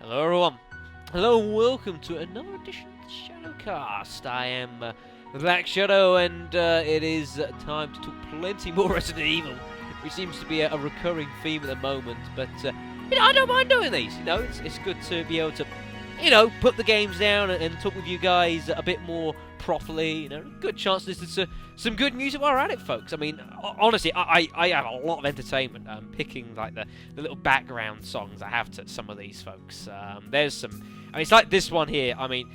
Hello everyone, hello and welcome to another edition of the ShadowCast. I am the Black Shadow and it is time to talk plenty more Resident Evil, which seems to be a recurring theme at the moment, but I don't mind doing these, it's good to be able to, put the games down and talk with you guys a bit more properly, good chance to listen to some good music while we're at it, folks. I mean, honestly, I have a lot of entertainment picking like the little background songs I have to some of these, folks. There's some, it's like this one here. I mean,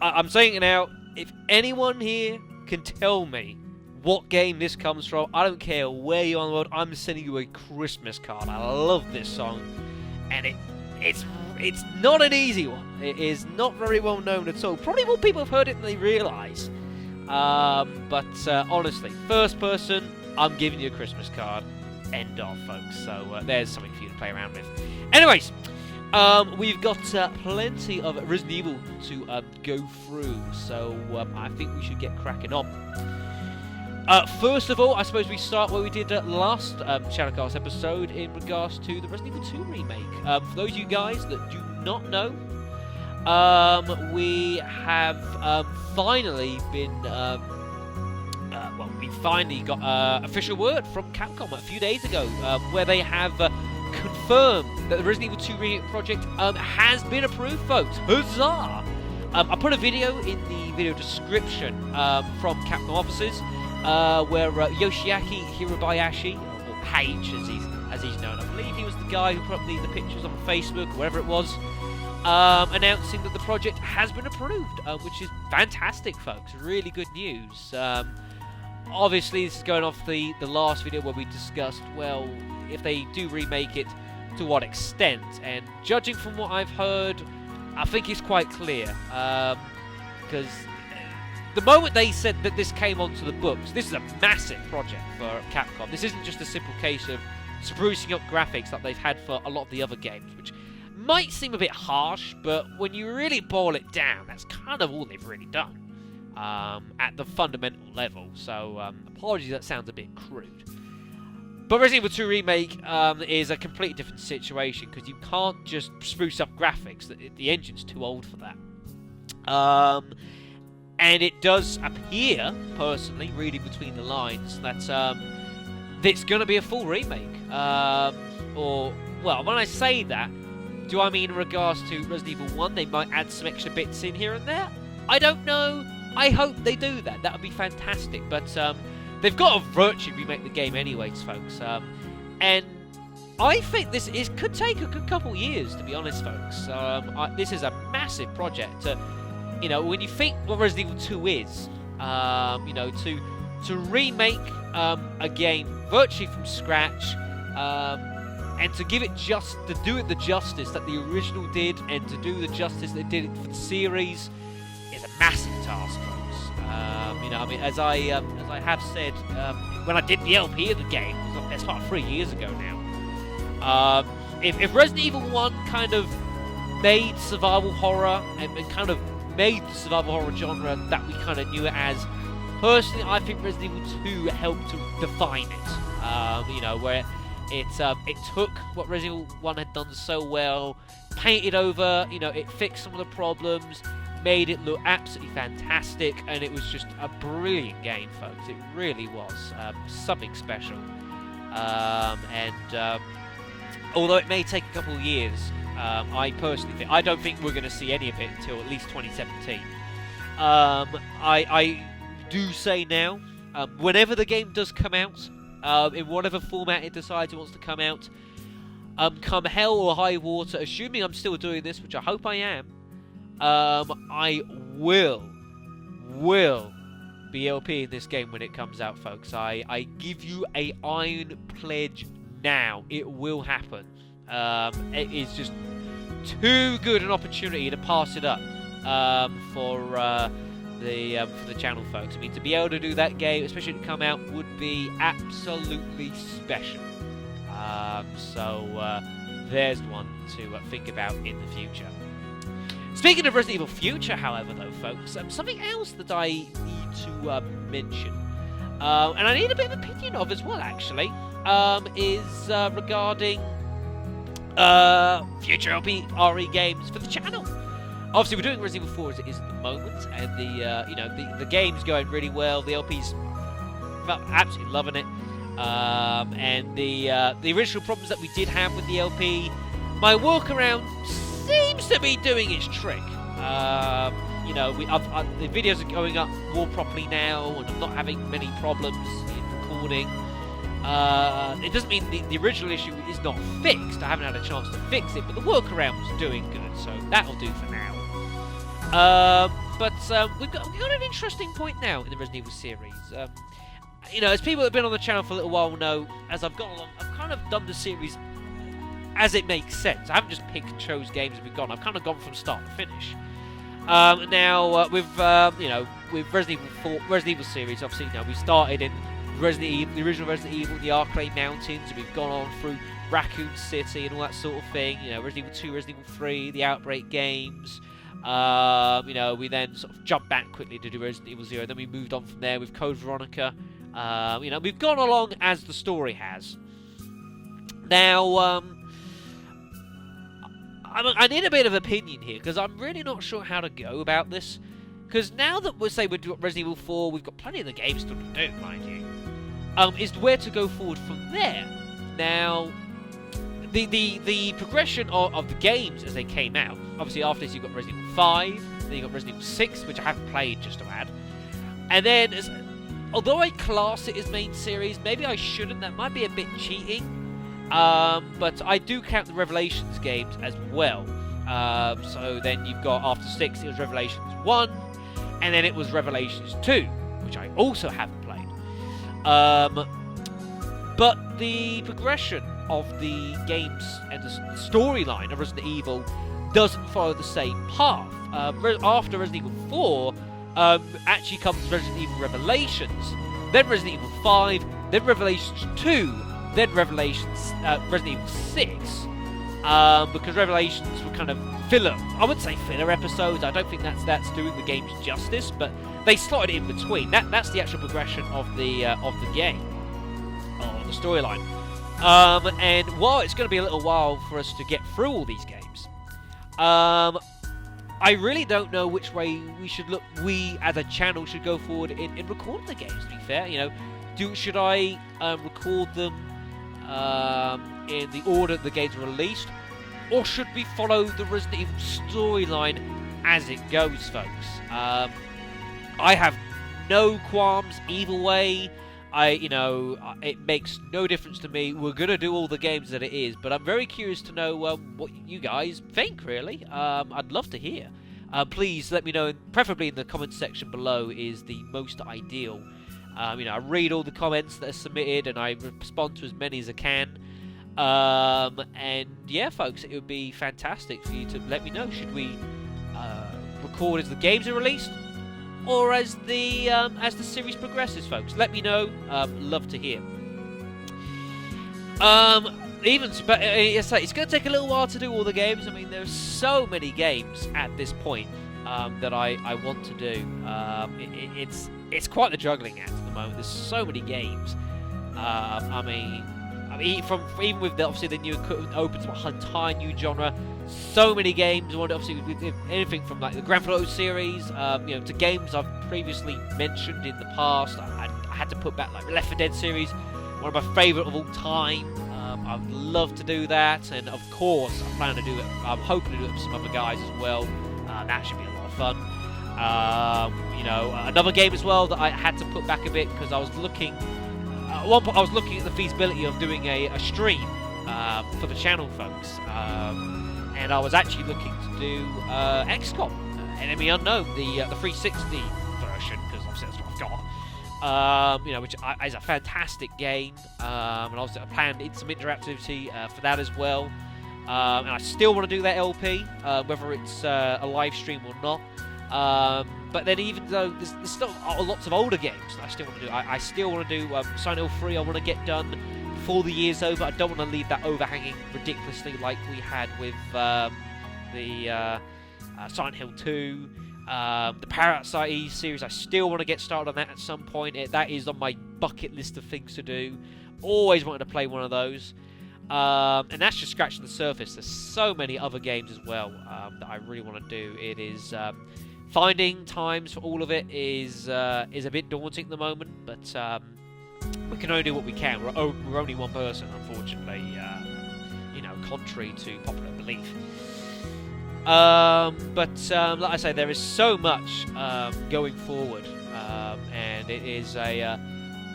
I'm saying it now, if anyone here can tell me what game this comes from, I don't care where you are in the world, I'm sending you a Christmas card. I love this song, and it's not an easy one. It is not very well known at all. Probably more people have heard it than they realise. But honestly, first person, I'm giving you a Christmas card. End of, folks. So there's something for you to play around with. Anyways, we've got plenty of Resident Evil to go through. So I think we should get cracking on. First of all, I suppose we start where we did last ShadowCast episode in regards to the Resident Evil 2 remake. For those of you guys that do not know, we have finally been, we finally got official word from Capcom a few days ago, where they have confirmed that the Resident Evil 2 remake project has been approved, folks. Huzzah! I put a video in the video description from Capcom offices, where Yoshiaki Hirabayashi, or H as he's known, I believe he was the guy who put up the pictures on Facebook, or wherever it was, announcing that the project has been approved, which is fantastic, folks. Really good news. Obviously, this is going off the last video where we discussed, well, if they do remake it, to what extent, and judging from what I've heard, I think it's quite clear, because the moment they said that this came onto the books, this is a massive project for Capcom. This isn't just a simple case of sprucing up graphics like they've had for a lot of the other games, which might seem a bit harsh, but when you really boil it down, that's kind of all they've really done at the fundamental level. So apologies, that sounds a bit crude. But Resident Evil 2 Remake is a completely different situation, because you can't just spruce up graphics. The engine's too old for that. And it does appear, personally, reading between the lines, that it's going to be a full remake. Or, well, when I say that, do I mean in regards to Resident Evil 1, they might add some extra bits in here and there? I don't know. I hope they do that. That would be fantastic. But they've got to virtually remake the game anyways, folks. And I think this could take a good couple years, to be honest, folks. This is a massive project. When you think what Resident Evil 2 is, to remake a game virtually from scratch, and to give it to do it the justice that the original did, and to do the justice they did it for the series, is a massive task, folks. As I have said, when I did the LP of the game, it's about 3 years ago now. If Resident Evil 1 kind of made survival horror and kind of made the survival horror genre that we kind of knew it as, personally, I think Resident Evil 2 helped to define it. Where it took what Resident Evil 1 had done so well, painted over, it fixed some of the problems, made it look absolutely fantastic, and it was just a brilliant game, folks. It really was something special. Although it may take a couple of years, I personally don't think we're going to see any of it until at least 2017. I do say now, whenever the game does come out, in whatever format it decides it wants to come out, come hell or high water, assuming I'm still doing this, which I hope I am, I will be LPing this game when it comes out, folks. I give you a iron pledge now. It will happen. It is just too good an opportunity to pass it up for the channel, folks. I mean, to be able to do that game, especially to come out, would be absolutely special. So there's one to think about in the future. Speaking of Resident Evil Future, however, though, folks, something else that I need to mention, and I need a bit of opinion of as well, actually, is regarding future LP RE games for the channel. Obviously, we're doing Resident Evil 4 as it is at the moment, and the game's going really well. The LP's absolutely loving it, and the original problems that we did have with the LP, my workaround seems to be doing its trick. The videos are going up more properly now, and I'm not having many problems in recording. It doesn't mean the original issue is not fixed. I haven't had a chance to fix it, but the workaround was doing good, so that'll do for now. We've got an interesting point now in the Resident Evil series. As people that have been on the channel for a little while know, as I've gone along, I've kind of done the series as it makes sense. I haven't just picked and chose games and we've gone. I've kind of gone from start to finish. With Resident Evil 4, Resident Evil series, obviously, we started in the original Resident Evil, the Arcade Mountains, and we've gone on through Raccoon City and all that sort of thing. Resident Evil 2, Resident Evil 3, the Outbreak games. We then sort of jumped back quickly to do Resident Evil 0. Then we moved on from there with Code Veronica. We've gone along as the story has. Now, I need a bit of opinion here, because I'm really not sure how to go about this. Because now that we're doing Resident Evil 4, we've got plenty of the games still to do, mind you. Is where to go forward from there. Now, the progression of the games as they came out. Obviously, after this, you've got Resident Evil 5, then you've got Resident Evil 6, which I haven't played, just to add. And then, although I class it as main series, maybe I shouldn't. That might be a bit cheating. But I do count the Revelations games as well. So then you've got, after 6, it was Revelations 1, and then it was Revelations 2, which I also haven't played. But the progression of the games and the storyline of Resident Evil doesn't follow the same path. After Resident Evil 4, actually comes Resident Evil Revelations, then Resident Evil 5, then Revelations 2, then Resident Evil 6, because Revelations were kind of filler. I wouldn't say filler episodes. I don't think that's doing the games justice, but they slotted it in between. That's the actual progression of the game, or the storyline. And while it's going to be a little while for us to get through all these games, I really don't know which way we should look. We as a channel should go forward in recording the games. To be fair, should I record them in the order the games are released, or should we follow the Resident Evil storyline as it goes, folks? I have no qualms either way. It makes no difference to me. We're gonna do all the games that it is, but I'm very curious to know what you guys think. Really, I'd love to hear. Please let me know, preferably in the comments section below is the most ideal. I read all the comments that are submitted and I respond to as many as I can. And yeah, folks, it would be fantastic for you to let me know. Should we record as the games are released, or as the series progresses, folks? Let me know. Love to hear. It's going to take a little while to do all the games. I mean, there's so many games at this point that I want to do. It's quite the juggling act at the moment. There's so many games. Even with obviously the new equipment opens up an entire new genre. So many games. Obviously, with anything from like the Grand Theft Auto series, to games I've previously mentioned in the past. I had to put back like the Left 4 Dead series, one of my favourite of all time. I'd love to do that, and of course, I'm hoping to do it with some other guys as well. That should be a lot of fun. Another game as well that I had to put back a bit because I was looking. At one point, I was looking at the feasibility of doing a stream for the channel, folks, and I was actually looking to do XCOM, Enemy Unknown, the 360 version, because obviously that's what I've got. Which is a fantastic game, and also I planned in some interactivity for that as well. And I still want to do that LP, whether it's a live stream or not. But then, even though there's still lots of older games that I still want to do, I still want to do Silent Hill 3. I want to get done before the year's over. I don't want to leave that overhanging ridiculously like we had with the Silent Hill 2. The Parasite series, I still want to get started on that at some point. That is on my bucket list of things to do. Always wanted to play one of those. And that's just scratching the surface. There's so many other games as well that I really want to do. It is finding times for all of it is a bit daunting at the moment, but we can only do what we can. We're only one person, unfortunately. Contrary to popular belief. But like I say, there is so much going forward, and it is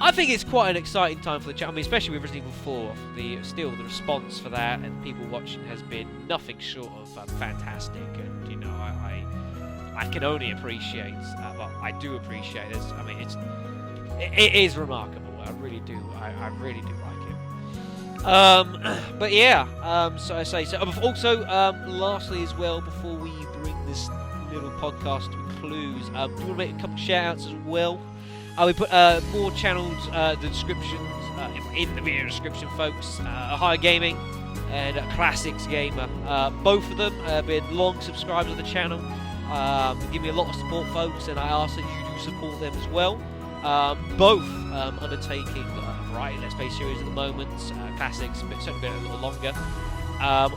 I think it's quite an exciting time for the channel. I mean, especially with Resident Evil 4. The response for that and people watching has been nothing short of fantastic. And I can only appreciate. Well, I do appreciate this. I mean, it is remarkable. I really do. I really do like it. But yeah. So I say. So also, lastly as well, before we bring this little podcast to a close, we want to make a couple of shout-outs as well. We put more channels, the descriptions, in the video description, folks. Higher Gaming and Classics Gamer. Both of them have been long subscribers of the channel. Give me a lot of support, folks, and I ask that you do support them as well. Both undertaking a variety of Let's Play series at the moment. Classics, but certainly been a little longer.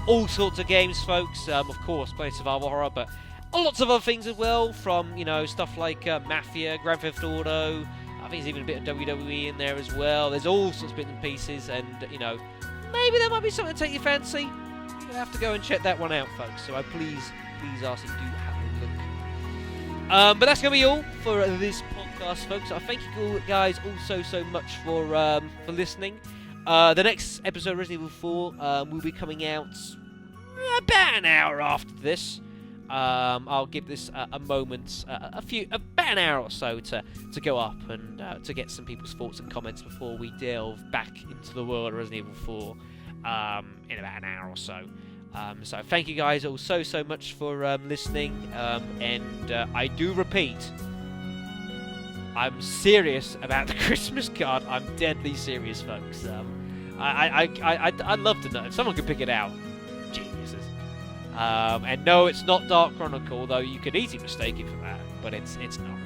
All sorts of games, folks. Of course, playing survival horror, but lots of other things as well, from stuff like Mafia, Grand Theft Auto. I think there's even a bit of WWE in there as well. There's all sorts of bits and pieces, and maybe there might be something to take your fancy. You're gonna have to go and check that one out, folks. So I please ask that you do have a look. But that's gonna be all for this podcast, folks. I thank you guys all so much for listening. The next episode of Resident Evil 4 will be coming out about an hour after this. I'll give this a moment, about an hour or so to go up and to get some people's thoughts and comments before we delve back into the world of Resident Evil 4 in about an hour or so. So thank you guys all so much for listening, and I do repeat, I'm serious about the Christmas card. I'm deadly serious, folks. I'd love to know if someone could pick it out. Geniuses. And no, it's not Dark Chronicle, though you could easily mistake it for that, but it's not.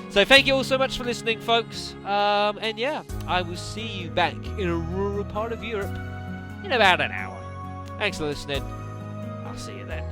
So thank you all so much for listening, folks. And yeah, I will see you back in a rural part of Europe in about an hour. Thanks for listening. I'll see you then.